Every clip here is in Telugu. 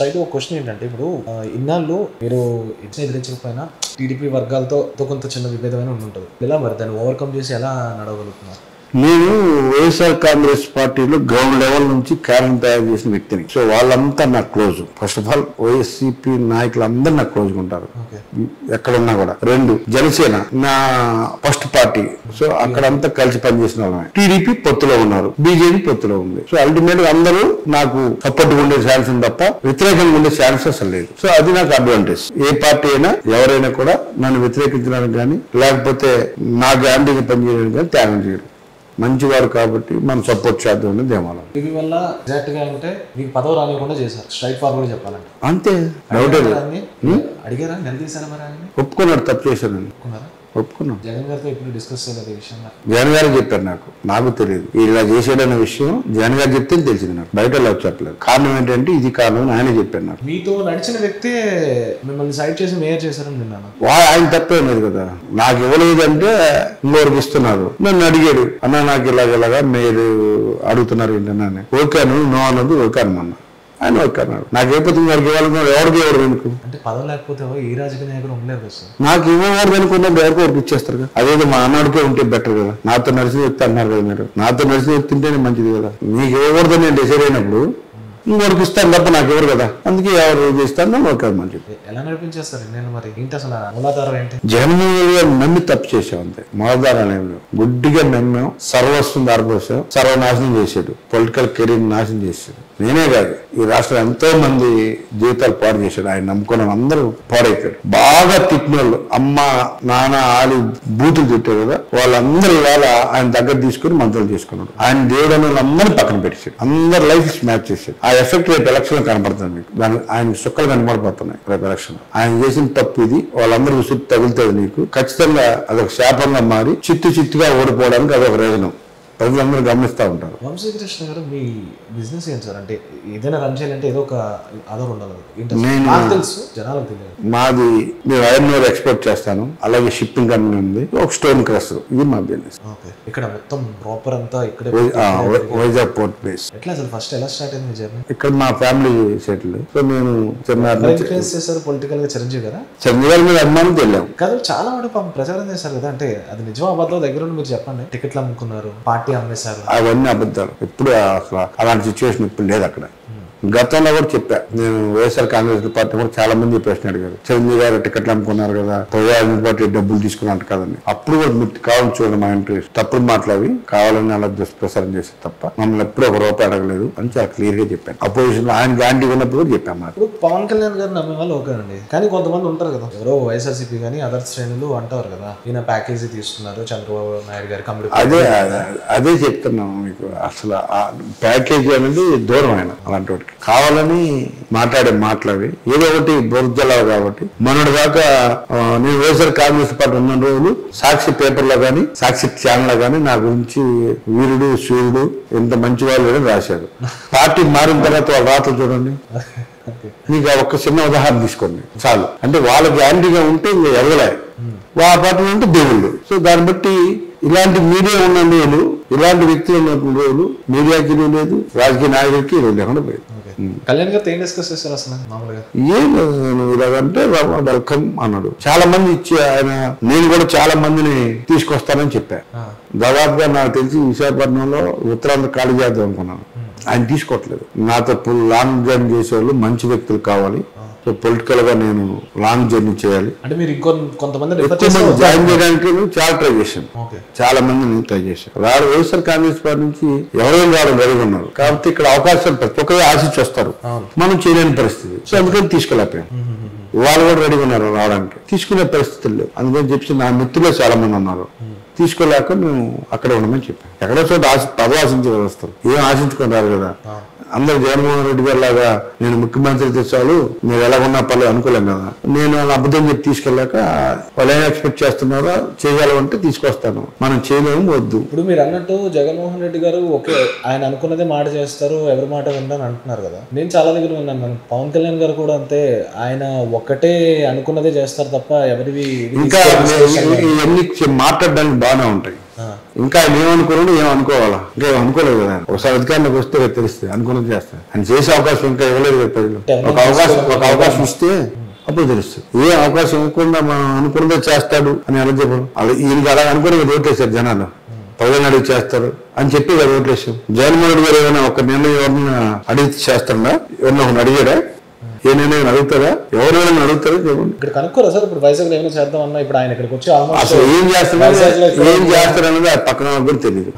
అయితే ఒక క్వశ్చన్ ఏంటంటే ఇప్పుడు ఇన్నాళ్ళు మీరు ఎదిరించకపోయినా టీడీపీ వర్గాలతో కొంత చిన్న విభేదమైన ఉంటుంది. ఎలా మరి దాన్ని ఓవర్కమ్ చేసి ఎలా నడవగలుగుతున్నారు? నేను వైఎస్ఆర్ కాంగ్రెస్ పార్టీలో గ్రౌండ్ లెవెల్ నుంచి క్యాడర్ తయారు చేసిన వ్యక్తిని. సో వాళ్ళంతా నాకు close. First of all YSCP నాయకులు అందరూ నాకు క్లోజ్ ఉంటారు ఎక్కడున్నా కూడా. రెండు, జనసేన నా ఫస్ట్ పార్టీ. సో అక్కడంతా కలిసి పనిచేసిన వాళ్ళమే. టీడీపీ పొత్తులో ఉన్నారు, బీజేపీ పొత్తులో ఉంది. సో అల్టిమేట్ గా అందరూ నాకు సపోర్ట్ ఉండే ఛాన్స్ ఉంది తప్ప వ్యతిరేకంగా ఉండే ఛాన్స్ అసలు లేదు. సో అది నాకు అడ్వాంటేజ్. ఏ పార్టీ అయినా ఎవరైనా కూడా నన్ను వ్యతిరేకించడానికి కానీ లేకపోతే నా గ్యారంటీగా పనిచేయడానికి కానీ త్యాగం చేయరు. మంచివారు కాబట్టి మనం సపోర్ట్ చేద్దాం అనేది ఏమన్నా. టీవీ వల్ల ఎగ్జాక్ట్ గా అంటే మీకు పదవి రానివ్వకుండా చేశారు. స్ట్రైట్ ఫార్వర్డ్ చెప్పాలంటే అంతే. డౌట్ అడిగారా నిలదీశారా మరి? ఒప్పుకున్నాడు, తప్పు చేశాను. ఒప్పుకున్నాను. జగన్ గారితో ఇప్పుడు డిస్కస్ చేయలేదు ఈ విషయం. జగన్ గారు చెప్పారు, నాకు తెలియదు ఇలా చేసాడన్న విషయం. జగన్ గారు చెప్తే తెలిసింది నాకు, బయట చెప్పలేదు. కారణం ఏంటంటే ఇది కారణం ఆయనే చెప్పారు నాకు. మీతో నడిచిన వ్యక్తి మిమ్మల్ని సైడ్ చేసి మేయర్ చేశారని విన్నాను. ఆయన తప్పేమలేదు కదా. నాకు ఇవ్వలేదంటే ఇంకోరికి ఇస్తున్నారు. నన్ను అడిగాడు, అన్న నాకు ఇలాగ మీరు అడుగుతున్నారు ఏంటన్నా. ఓకే అను, నో అన్నది ఓకే అనమన్నా. ఆయన ఓకే అన్నాడు. నాకు అయిపోతే వారికి ఇవ్వాలన్నా ఎవరికి ఇవ్వడు ఎందుకు? అంటే పదవి లేకపోతే ఏ రాజకీయ నాయకుడు ఉండలేదు కదా సార్. నాకు ఇవ్వకూడదు అనుకున్నప్పుడు ఎవరికి వరకు ఇచ్చేస్తారు కదా. అదేదో మా అన్నాడికే ఉంటే బెటర్ కదా. నాతో నడిచిన వ్యక్తి అన్నారు కదా మీరు. నాతో నడిచిన వ్యక్తి ఉంటేనే మంచిది కదా. నీకు ఇవ్వకూడదని నేను డిసైడ్ అయినప్పుడు ఇంకొకరికి ఇస్తాను తప్ప నాకు ఎవరు కదా. అందుకే ఎవరు ఇస్తాను ఓకే మంచిది. ఎలా నడిపించేస్తారు నేను మరి? ఏంటి అసలు మూలాధారం ఏంటి? జగన్మోహన్ గారు నమ్మి తప్పు చేసాం అంతే. మూలాధారాలు ఏమి లేవు. గుడ్డిగా నమ్మాం, సర్వస్వం దారిపోసాం, సర్వనాశనం చేశాడు. పొలిటికల్ కెరీర్ నాశనం చేశాడు. నేనే కాదు, ఈ రాష్ట్రంలో ఎంతో మంది జీవితాలు పాడు చేశాడు. ఆయన నమ్ముకున్న అందరూ పాడైపోయాడు. బాగా తిట్టిన వాళ్ళు, అమ్మ నాన్న ఆలి బూతులు తిట్టారు కదా, వాళ్ళందరూ ఇవాళ ఆయన దగ్గర తీసుకుని మంత్రులు చేసుకున్నాడు. ఆయన దేవుడు అన్న వాళ్ళందరూ పక్కన పెట్టేశాడు. అందరు లైఫ్ స్మాచ్ చేశాడు. ఆ ఎఫెక్ట్ రేపు ఎలక్షన్ కనపడుతుంది మీకు. దాని ఆయన సుక్కలు కనబడిపోతున్నాయి రేపు ఎలక్షన్. ఆయన చేసిన తప్పు ఇది. వాళ్ళందరూ విసుగు తగులుతుంది నీకు. ఖచ్చితంగా అదొక శాపంగా మారి చిత్తుగా ఓడిపోవడానికి అదొక రీజనం. ప్రజలందరూ గమనిస్తూ ఉంటారు. వంశీకృష్ణ గారు, మీ బిజినెస్ ఏంటి సార్? అంటే ఏదైనా రన్ చేయాలంటే ఏదో ఒక ఆధార్ ఉండాలి. తెలుసు, జనాలకు తెలియదు. మాది నేను ఐరన్ ఓర్ ఎక్స్పోర్ట్ చేస్తాను. అలాగే షిప్పింగ్ కంపెనీ ఉంది, ఒక స్టోన్ క్రషర్. ఇది మా బిజినెస్. ఇక్కడ మొత్తం ప్రాపర్ అంతా ఇక్కడ వైజాగ్ పోర్ట్ బేస్. ఎట్లా అసలు ఫస్ట్ ఎలా స్టార్ట్ అయింది జర్నీ? ఇక్కడ మా ఫ్యామిలీ సెటిల్. సో నేను చేశారు పొలిటికల్ గా చిరంజీవి కదా. చిరంజీవి గారి మీద అభిమానం తెలియాం కాదు, చాలా మంది ప్రచారం చేశారు కదా. అంటే అది నిజం అబద్ధం దగ్గర మీరు చెప్పండి. టికెట్లు అమ్ముకున్నారు, పార్టీ అమ్మేశారు, అవన్నీ అబద్ధాలు. ఎప్పుడు అసలు అలాంటి సిచ్యువేషన్ ఇప్పుడు లేదు అక్కడ. గతంలో కూడా చెప్పా నేను. వైఎస్ఆర్ కాంగ్రెస్ పార్టీ కూడా చాలా మంది ప్రశ్న అడిగారు, చిరంజీవి గారు టికెట్లు అమ్ముకున్నారు కదా, ప్రజారాజ్యం పార్టీ డబ్బులు తీసుకున్నట్టు కదండి. అప్పుడు కూడా మీరు కావాలని చూడండి, మా ఇంట్రెస్ట్ తప్పుడు మాట్లాడి కావాలని అలా దుష్ప్రచారం చేస్తే తప్ప మమ్మల్ని ఎప్పుడు ఒక రూపాయి అడగలేదు అని చాలా క్లియర్ గా చెప్పాను. అపోజిషన్ లో ఆయన గ్యారంటీ ఉన్నప్పుడు కూడా చెప్పాను. ఇప్పుడు పవన్ కళ్యాణ్ గారు నమ్మే వాళ్ళు ఓకే అండి, కానీ కొంతమంది ఉంటారు కదా, ఎవరో వైఎస్ఆర్సీపీ కానీ అదర్ శ్రేణులు అంటారు కదా, ఈయన ప్యాకేజీ తీసుకున్నారు చంద్రబాబు నాయుడు గారి కంపెనీ. అదే చెప్తున్నాను మీకు. అసలు ప్యాకేజీ అనేది దూరం ఆయన అలాంటి వాటికి. కావాలని మాట్లాడి ఏదో ఒకటి బొరుద్దలావు కాబట్టి మొన్నటి దాకా నేను వైఎస్ఆర్ కాంగ్రెస్ పార్టీ ఉన్న రోజులు సాక్షి పేపర్లో కానీ సాక్షి ఛానల్లో కానీ నా గురించి వీరుడు సూర్యుడు ఎంత మంచి వాళ్ళు రాశారు. పార్టీ మారిన తర్వాత వాళ్ళ రాతలు చూడండి. మీకు ఒక్క చిన్న ఉదాహరణ తీసుకోండి చాలు. అంటే వాళ్ళ గ్యారంటీగా ఉంటే ఇంకా ఎదగలే, వాళ్ళ పార్టీ అంటే దేవుళ్ళు. సో దాన్ని బట్టి ఇలాంటి మీడియా ఉన్న రోజులు, ఇలాంటి వ్యక్తులు ఉన్న రోజులు మీడియాకి లేదు, రాజకీయ నాయకుడికి లేకుండా పోయింది. కళ్యాణ్ గారు ఏం డిస్కస్ చేస్తారు అసలు మామూలుగా? ఏం లేదు, ఇలాగంటే వెల్కమ్ అన్నాడు. చాలా మంది ఇచ్చి ఆయన, నేను కూడా చాలా మందిని తీసుకొస్తానని చెప్పాను. దాదాపుగా నాకు తెలిసి విశాఖపట్నంలో ఉత్తరాంధ్ర ఖాళీ చేద్దాం అనుకున్నాను. ఆయన తీసుకోవట్లేదు. నాతో లాంగ్ జర్నీ చేసేవాళ్ళు మంచి వ్యక్తులు కావాలి. సో పొలిటికల్ గా నేను లాంగ్ జర్నీ చేయాలి అంటే మీరు కొంతమంది జాయిన్ చేయడానికి చాలా ట్రై చేశాను. చాలా మంది నేను ట్రై చేశాను. వైఎస్ఆర్ కాంగ్రెస్ పార్టీ నుంచి ఎవరైనా రావడం రెడీగా ఉన్నారు. కాబట్టి ఇక్కడ అవకాశాలు ప్రతి ఒక్కరు ఆశించి వస్తారు, మనం చేయలేని పరిస్థితి. సో అందుకని తీసుకెళ్ళాం. వాళ్ళు కూడా రెడీగా ఉన్నారు రావడానికి, తీసుకునే పరిస్థితులు లేవు. అందుకని చెప్పి నా మిత్రులు చాలా మంది ఉన్నారు. తీసుకోలేక మేము అక్కడే ఉండమని చెప్పాను. ఎక్కడో చోట పదవి ఆశించి వస్తారు, ఏం ఆశించుకొని రారు కదా. అందరు జగన్మోహన్ రెడ్డి గారు లాగా నేను ముఖ్యమంత్రి తెచ్చాలు మీరు ఎలాగున్నా పర్లేదు అనుకోలేం కదా. నేను అబద్ధం చెప్పి తీసుకెళ్ళాక వాళ్ళు ఏం ఎక్స్పెక్ట్ చేస్తున్నారో చేయగలమంటే తీసుకొస్తాను, మనం చేయలేము వద్దు. ఇప్పుడు మీరు అన్నట్టు జగన్మోహన్ రెడ్డి గారు ఓకే ఆయన అనుకున్నదే మాట చేస్తారు, ఎవరి మాట వింటాను అంటున్నారు కదా. నేను చాలా దగ్గర విన్నాను, పవన్ కళ్యాణ్ గారు కూడా అంతే, ఆయన ఒక్కటే అనుకున్నదే చేస్తారు తప్ప ఎవరివి ఇంకా ఇవన్నీ మాట్లాడడానికి బాగానే ఉంటాయి. ఇంకా ఆయన ఏమనుకోరు ఏమనుకోవాలా ఇంకా ఏమనుకోలేదు కదా. ఒకసారి అధికారంలోకి వస్తే తెలుస్తుంది, అనుకున్నది చేస్తాను. ఆయన చేసే అవకాశం ఇంకా ఇవ్వలేదు కదా ప్రజలు. ఒక అవకాశం ఇస్తే అప్పుడు తెలుస్తుంది. ఏ అవకాశం ఇవ్వకుండా మనం అనుకున్నదే చేస్తాడు అని ఎలా చెప్పడం. అలా ఈయనకి అలా అనుకుని ఓట్లేశారు జనాలు, ప్రజలను అడిగి చేస్తారు అని చెప్పి కదా ఓట్లేసాం. జగన్మోహన్ రెడ్డి గారు ఏమైనా ఒక నిర్ణయం ఎవరిని అడిగి చేస్తాడా? ఎవరిని ఒకరిని అడిగాడా? ఏ నిర్ణయం అడుగుతారా? ఎవరైనా అడుగుతారా చెప్పండి. ఇక్కడ కనుక్కోరా సార్, ఇప్పుడు వైజాగ్ ఏమైనా చేద్దాం అన్నా ఇప్పుడు ఆయన ఇక్కడికి వచ్చి అసలు ఏం చేస్తారన్నది ఆ పక్కన కూడా తెలియదు.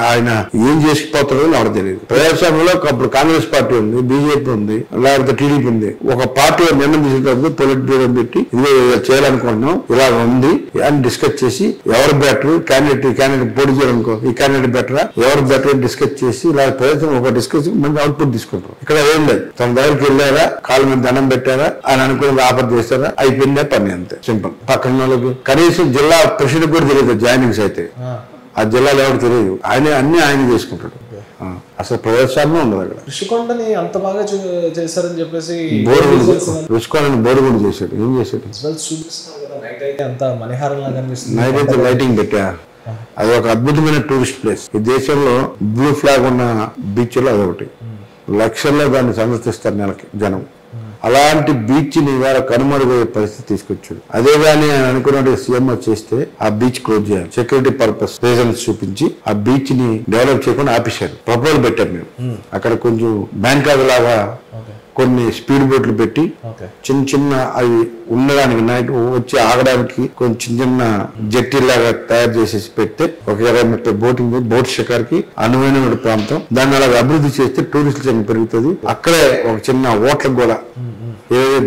ఆయన ఏం చేసుకుపోతారో నాకు తెలియదు. ప్రజాస్వామ్యంలో అప్పుడు కాంగ్రెస్ పార్టీ ఉంది, బీజేపీ ఉంది, లేకపోతే టీడీపీ ఉంది. ఒక పార్టీ నిర్ణయం తీసుకున్నప్పుడు పొలిట్ బ్యూరో పెట్టి ఇది చేయాలనుకుంటున్నాం, ఇలా ఉంది అని డిస్కస్ చేసి ఎవరు బెటర్ క్యాండిడేట్ పోటీ చేయాలనుకో, ఈ క్యాండిడేట్ బెటరా, ఎవరు బెటర్ డిస్కస్ చేసి ఇలా ప్రజలు ఒక డిస్కస్ మంచి అవుట్పుట్ తీసుకుంటారు. ఇక్కడ ఏం లేదు, తన దగ్గరికి వెళ్ళారా, కాళ్ళ మీద దండం పెట్టారా, ఆయన అనుకున్నది ఆఫర్ చేస్తారా, అయిపోయిందే పని, అంతే సింపుల్. పక్కన వాళ్ళకి కనీసం జిల్లా ప్రెసిడెంట్ కూడా తెలియదు జాయినింగ్స్ అయితే, ఆ జిల్లాలో ఎవరు తెలియదు. ఆయన చేసుకుంటాడు. అసలు ప్రజాస్వామ్యం ఉండదు అక్కడ. ఋషికొండని అంత బాగా చేశారని చెప్పేసి ఋషికొండని బోర్డు చేశాడు. ఏం చేశాడు? నైట్ అయితే లైటింగ్ పెట్టా. అది ఒక అద్భుతమైన టూరిస్ట్ ప్లేస్. ఈ దేశంలో బ్లూ ఫ్లాగ్ ఉన్న బీచ్ లో అదొకటి. లక్షల్లో దాన్ని సందర్శిస్తారు నెలకి జనం. అలాంటి బీచ్ ని ఇవాళ కనుమరుగయ్యే పరిస్థితి తీసుకొచ్చాడు. అదే గానీ ఆయన అనుకున్నట్టు సీఎం చేస్తే ఆ బీచ్ క్లోజ్ చేయాలి, సెక్యూరిటీ పర్పస్ రీజన్స్ చూపించి ఆ బీచ్ ని డెవలప్ చేయకుండా ఆపేశారు. ప్రపోజల్ పెట్టారు మేము. అక్కడ కొంచెం బ్యాంకాక్ లాగా కొన్ని స్పీడ్ బోట్లు పెట్టి చిన్న అవి ఉండడానికి నైట్ వచ్చి ఆగడానికి కొంచెం చిన్న జట్టీలాగా తయారు చేసేసి పెడితే ఒక 20-30 బోటింగ్ బోట్ షికార్కి అనువైన ప్రాంతం. దాన్ని అలాగ అభివృద్ధి చేస్తే టూరిస్టుల సంఖ్య పెరుగుతుంది. అక్కడే ఒక చిన్న హోటల్ కూడా,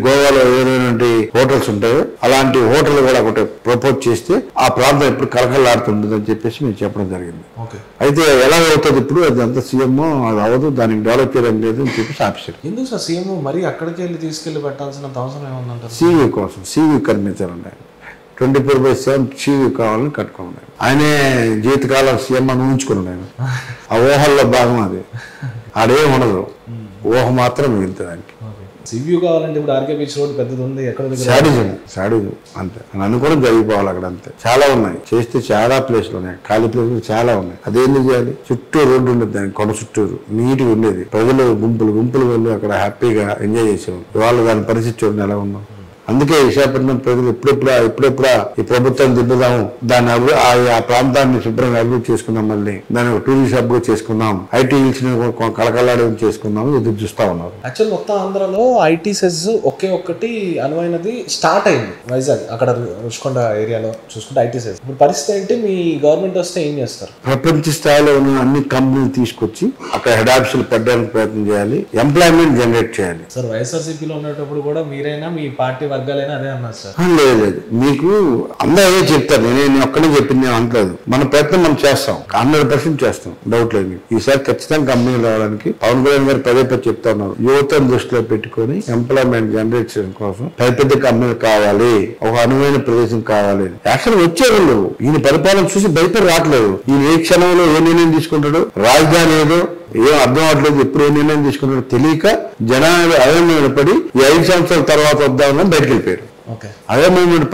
గోవాలో ఏదైనా హోటల్స్ ఉంటాయో అలాంటి హోటల్ కూడా ఒకటి ప్రపోజ్ చేస్తే ఆ ప్రాంతం ఎప్పుడు కలకలాడుతుంటుంది అని చెప్పేసి మేము చెప్పడం జరిగింది. అయితే ఎలా అవుతుంది ఇప్పుడు, అది అంతా సీఎం అది అవ్వదు, దానికి డెవలప్ చేయడం లేదు అని చెప్పేసి ఆఫీసర్. ఎందుకు సార్ సీఎం మరి అక్కడికి వెళ్ళి తీసుకెళ్లి పెట్టాల్సినంత అవసరం ఏముందంటారు? సీవీ కోసం సీవీ కర్మించాలండి. 24/7 సీవీ కావాలని కట్టుకున్నాడు. ఆయనే జీవితకాలం సీఎం అని ఊహించుకున్నాడు. ఆయన ఆ ఊహల్లో భాగం అది. ఆడేం ఉండదు, ఊహ మాత్రం మిగులుతుంది ఆయనకి. సీవ్యూ కావాలంటే ఇప్పుడు ఆర్కే బీచ్ రోడ్ పెద్దది ఉంది, సాడిజం అంతే అని అనుకోవడం జరిగిపోవాలి. అక్కడ అంతే చాలా ఉన్నాయి, చేస్తే చాలా ప్లేస్లు ఉన్నాయి, ఖాళీ ప్లేస్లు చాలా ఉన్నాయి. అదేందుకు చేయాలి? చుట్టూ రోడ్డు ఉండేది, దానికి కొండ చుట్టూరు నీట్గా ఉండేది. ప్రజలు గుంపులు వెళ్ళి అక్కడ హ్యాపీగా ఎంజాయ్ చేసేవాళ్ళు. ఇవాళ దాని పరిస్థితి చూడండి ఎలా ఉన్నాం. అందుకే విశాఖపట్నం ప్రజలు ఎప్పుడెప్పుడా ఈ ప్రభుత్వం దిద్దుదాము, దాన్ని ఆ ప్రాంతాన్ని శుభ్రంగా అభివృద్ధి చేసుకుందాం, మళ్ళీ దాన్ని ఒక టూరిస్ట్ హబ్ గా చేసుకుందాం, ఐటీ హిల్స్ కలకలాడేది చేసుకుందాం ఎదురు చూస్తా ఉన్నారు. యాక్చువల్ మొత్తం ఆంధ్రలో ఐటీ సెజ్ ఒక్కటి అనువైనది స్టార్ట్ అయింది వైజాగ్, అక్కడ రుషికొండ ఏరియాలో చూసుకుంటే ఐటీ సెజ్. ఇప్పుడు పరిస్థితి ఏంటి? మీ గవర్నమెంట్ వస్తే ఏం చేస్తారు? ప్రపంచ స్థాయిలో ఉన్న అన్ని కంపెనీలు తీసుకొచ్చి అక్కడ హెడ్ ఆఫీసులు పెట్టడానికి ప్రయత్నం చేయాలి, ఎంప్లాయ్మెంట్ జనరేట్ చేయాలి. సార్ వైఎస్ఆర్సీపీలో ఉన్నప్పుడు కూడా మీరైనా మీ పార్టీ వర్గాలైనా అదే అన్నారు సార్. లేదు మీకు అందరూ అదే చెప్తారు, నేను ఒక్కడే చెప్పింది నేను అనట్లేదు. మన ప్రయత్నం మనం చేస్తాం, 100% చేస్తాం, డౌట్ లేదు. ఈసారి ఖచ్చితంగా కంపెనీలు రావడానికి పవన్ కళ్యాణ్ గారు పదే చెప్తా ఉన్నారు. యువతను దృష్టిలో పెట్టుకుని ఎంప్లాయ్మెంట్ జనరేట్ చేయడం కోసం పెద్ద కంపెనీలు కావాలి, ఒక అనువైన ప్రదేశం కావాలి. యాక్చువల్ వచ్చేవాళ్ళు ఈయన పరిపాలన చూసి భయపడి రావట్లేదు. ఈయన ఏ క్షణంలో ఏ నిర్ణయం తీసుకుంటాడు, రాజధాని ఏదో ఏం అర్థం అవట్లేదు, ఎప్పుడు ఏ నిర్ణయం తీసుకున్నాడో తెలియక జనాలు అయోమయంలో పడి ఈ 5 సంవత్సరాల తర్వాత వద్దామని బయటకు వెళ్ళిపోయారు. అయోమయమైన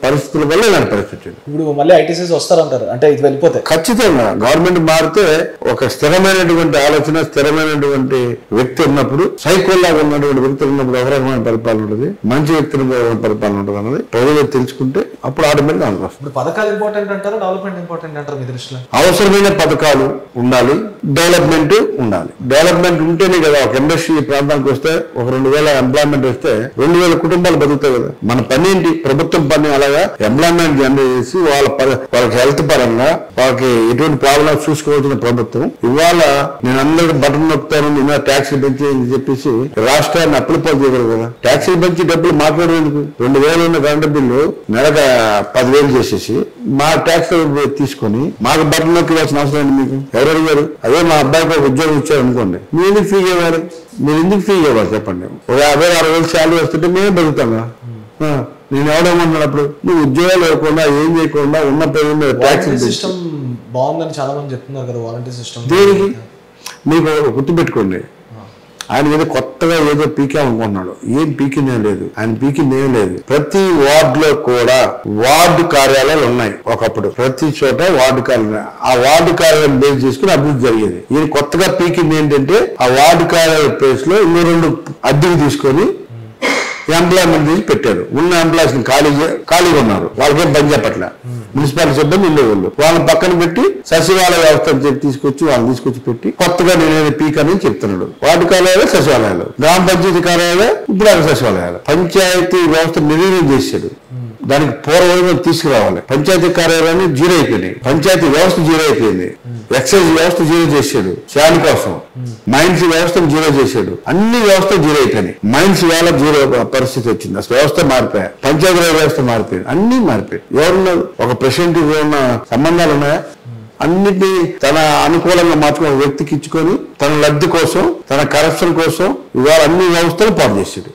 పరిస్థితుల వల్ల ఇలాంటి పరిస్థితి. ఇప్పుడు మళ్ళీ ఐటీసీస్ వస్తారంటారు, అంటే ఇది వెళ్ళిపోతే ఖచ్చితంగా గవర్నమెంట్ మారితే ఒక స్థిరమైనటువంటి ఆలోచన, స్థిరమైనటువంటి వ్యక్తి ఉన్నప్పుడు, సైకోల్లాగా ఉన్నటువంటి వ్యక్తులు ఉన్నప్పుడు ఒక రకమైన పరిపాలన ఉంటుంది, మంచి వ్యక్తుల పరిపాలన ఉంటుంది అన్నది ప్రజలు తెలుసుకుంటే అప్పుడు ఆటోమేటిక్ అనుకోవచ్చు. ఇప్పుడు పథకాలు ఇంపార్టెంట్ అంటారు, డెవలప్మెంట్ ఇంపార్టెంట్ అంటారు మీ దృష్టిలో? అవసరమైన పథకాలు ఉండాలి, డెవలప్మెంట్ ఉండాలి. డెవలప్మెంట్ ఉంటేనే కదా ఒక ఇండస్ట్రీ ప్రాంతానికి వస్తే, ఒక 2000 ఎంప్లాయ్మెంట్ వస్తే 2000 కుటుంబాలు బతుకుతాయి కదా. మన పని ఏంటి? ప్రభుత్వం పని అలాగా ఎంప్లాయ్మెంట్ జనరేట్ చేసి వాళ్ళకి హెల్త్ పరంగా వాళ్ళకి ఎటువంటి ప్రాబ్లమ్స్ చూసుకోవాల్సిన ప్రభుత్వం. ఇవాళ నేను అందరికి బటన్ నొక్కుతాను, నేను ట్యాక్సీలు పెంచి అని చెప్పేసి రాష్ట్రాన్ని అప్పులు పాలు చేయగలరు కదా. ట్యాక్సీలు పెంచి డబ్బులు మాట్లాడేందుకు? 2000 ఉన్న కరెంటు బిల్లు నెలకు 10,000 చేసేసి మా ట్యాక్స్ తీసుకొని మాకు బటన్ నొక్కివాల్సిన అవసరం ఏంటి మీకు? ఎవరు అడిగారు? అదే మా అబ్బాయికి ఒక ఉద్యోగం ఇచ్చారు అనుకోండి, మీరు ఎందుకు ఫీ ఇవ్వాలి? చెప్పండి. ఒక 50,000-60,000 శాలరీ వస్తుంటే మేమే బతుకుతాం. నేను ఎవడేమన్నాడు అప్పుడు? నువ్వు ఉద్యోగాలు ఇవ్వకుండా ఏం చేయకుండా ఉన్న పేరు ట్యాక్స్ సిస్టమ్ బాగుందని చాలా మంది చెప్తున్నారు కదా. వాలంటీర్ సిస్టమ్ దేనికి? మీకు గుర్తుపెట్టుకోండి, ఆయన మీద కొత్తగా ఏదో పీకే అనుకుంటున్నాడు. ఏం పీకిందేం లేదు, ఆయన పీకిందేం లేదు. ప్రతి వార్డులో కూడా వార్డు కార్యాలయాలు ఉన్నాయి. ఒకప్పుడు ప్రతి చోట వార్డు కార్యాలయం, ఆ వార్డు కార్యాలయం బేస్ చేసుకుని అభివృద్ధి జరిగేది. ఈయన కొత్తగా పీకింది ఏంటంటే ఆ వార్డు కార్యాలయ ప్లేస్ లో 2 అద్దెకు తీసుకొని ఎంప్లాయ్మెంట్ తీసి పెట్టారు. ఉన్న ఎంప్లాయీస్ ఖాళీగా ఉన్నారు, వాళ్ళకేం పని చెప్పట్లే. మున్సిపాలిటీ సిబ్బంది ఉండేవాళ్ళు, వాళ్ళని పక్కన పెట్టి సచివాలయ వ్యవస్థ తీసుకొచ్చి వాళ్ళని తీసుకొచ్చి పెట్టి కొత్తగా నేనే పీక్ అని చెప్తున్నాడు. వార్డు కార్యాలయాలు, సచివాలయాలు, గ్రామ పంచాయతీ కార్యాలయాలు, ఇప్పుడు అక్కడ సచివాలయాలు. పంచాయతీ వ్యవస్థ నిర్వీర్యం చేశాడు. దానికి పూర్వం తీసుకురావాలి. పంచాయతీ కార్యాలయాన్ని జీరో అయిపోయినాయి, పంచాయతీ వ్యవస్థ జీరో అయిపోయింది, ఎక్సైజ్ వ్యవస్థ జీరో చేశాడు శాన్ కోసం, మైన్స్ వ్యవస్థను జీరో చేశాడు, అన్ని వ్యవస్థ జీరో అయిపోయినాయి. మైన్స్ వేళ జీరో పరిస్థితి వచ్చింది, అసలు వ్యవస్థ మారిపోయాయి, పంచాయతీరాజ్ వ్యవస్థ మారిపోయింది, అన్ని మారిపోయాయి. ఎవరున్నారు? ఒక ప్రెసిడెంట్ ఉన్న సంబంధాలు ఉన్నాయా? అన్నిటినీ తన అనుకూలంగా మార్చుకున్న వ్యక్తికి ఇచ్చుకొని తన లబ్ధి కోసం, తన కరప్షన్ కోసం ఇవాళ అన్ని వ్యవస్థలు పాటు చేశాడు.